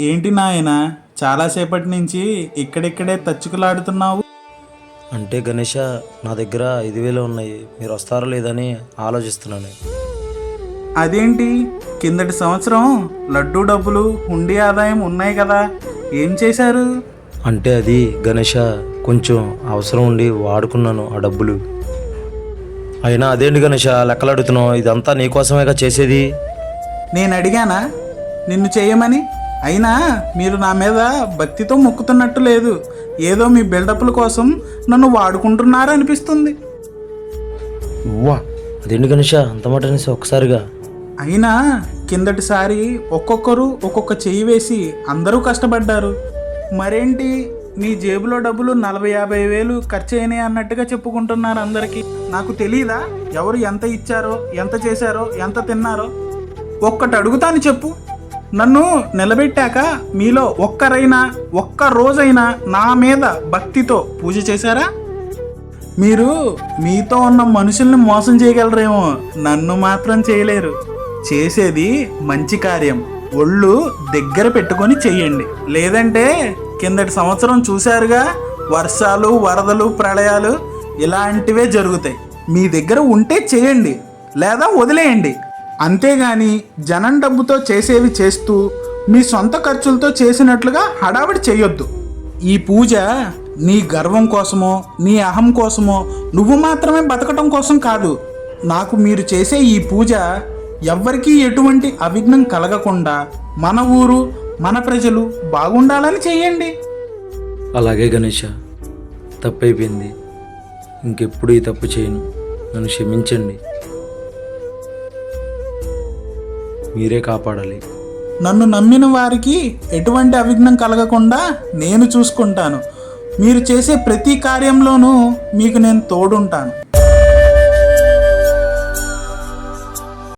ఏంటి నాయన చాలాసేపటి నుంచి ఇక్కడిక్కడే తచ్చుకులాడుతున్నావు? అంటే గణేష, నా దగ్గర 5,000 ఉన్నాయి. మీరు వస్తారో లేదని ఆలోచిస్తున్నాను. అదేంటి, కిందటి సంవత్సరం లడ్డూ డబ్బులు హుండీ ఆదాయం ఉన్నాయి కదా, ఏం చేశారు? అంటే అది గణేష, కొంచెం అవసరం ఉండి వాడుకున్నాను ఆ డబ్బులు. అయినా అదేంటి గణేష లెక్కలు అడుగుతున్నావు? ఇదంతా నీకోసమేగా చేసేది. నేను అడిగానా నిన్ను చేయమని? అయినా మీరు నా మీద భక్తితో మొక్కుతున్నట్టు లేదు, ఏదో మీ బిల్డప్ల కోసం నన్ను వాడుకుంటున్నారనిపిస్తుంది. వా, అదేంటి గణేష అంత మాట అనేసి ఒక్కసారిగా? అయినా కిందటిసారి ఒక్కొక్కరు ఒక్కొక్క చెయ్యి వేసి అందరూ కష్టపడ్డారు. మరేంటి నీ జేబులో డబ్బులు 40-50 వేలు ఖర్చు అయినాయి అన్నట్టుగా చెప్పుకుంటున్నారు అందరికీ. నాకు తెలీదా ఎవరు ఎంత ఇచ్చారో, ఎంత చేశారో, ఎంత తిన్నారో? ఒక్కటి అడుగుతాను చెప్పు, నన్ను నిలబెట్టాక మీలో ఒక్కరైనా ఒక్క రోజైనా నా మీద భక్తితో పూజ చేశారా? మీరు మీతో ఉన్న మనుషుల్ని మోసం చేయగలరేమో, నన్ను మాత్రం చేయలేరు. చేసేది మంచి కార్యం, ఒళ్ళు దగ్గర పెట్టుకొని చెయ్యండి. లేదంటే కిందటి సంవత్సరం చూశారుగా, వర్షాలు, వరదలు, ప్రళయాలు ఇలాంటివే జరుగుతాయి. మీ దగ్గర ఉంటే చేయండి, లేదా వదిలేయండి. అంతేగాని జనం డబ్బుతో చేసేవి చేస్తూ మీ సొంత ఖర్చులతో చేసినట్లుగా హడావిడి చేయొద్దు. ఈ పూజ నీ గర్వం కోసమో, నీ అహం కోసమో, నువ్వు మాత్రమే బతకటం కోసం కాదు. నాకు మీరు చేసే ఈ పూజ ఎవ్వరికీ ఎటువంటి అవిఘ్నం కలగకుండా మన ఊరు, మన ప్రజలు బాగుండాలని చేయండి. అలాగే గణేష, తప్పైపోయింది. ఇంకెప్పుడు ఈ తప్పు చేయను. నన్ను క్షమించండి. మీరే కాపాడాలి. నన్ను నమ్మిన వారికి ఎటువంటి అవిఘ్నం కలగకుండా నేను చూసుకుంటాను. మీరు చేసే ప్రతి కార్యంలోనూ మీకు నేను తోడుంటాను.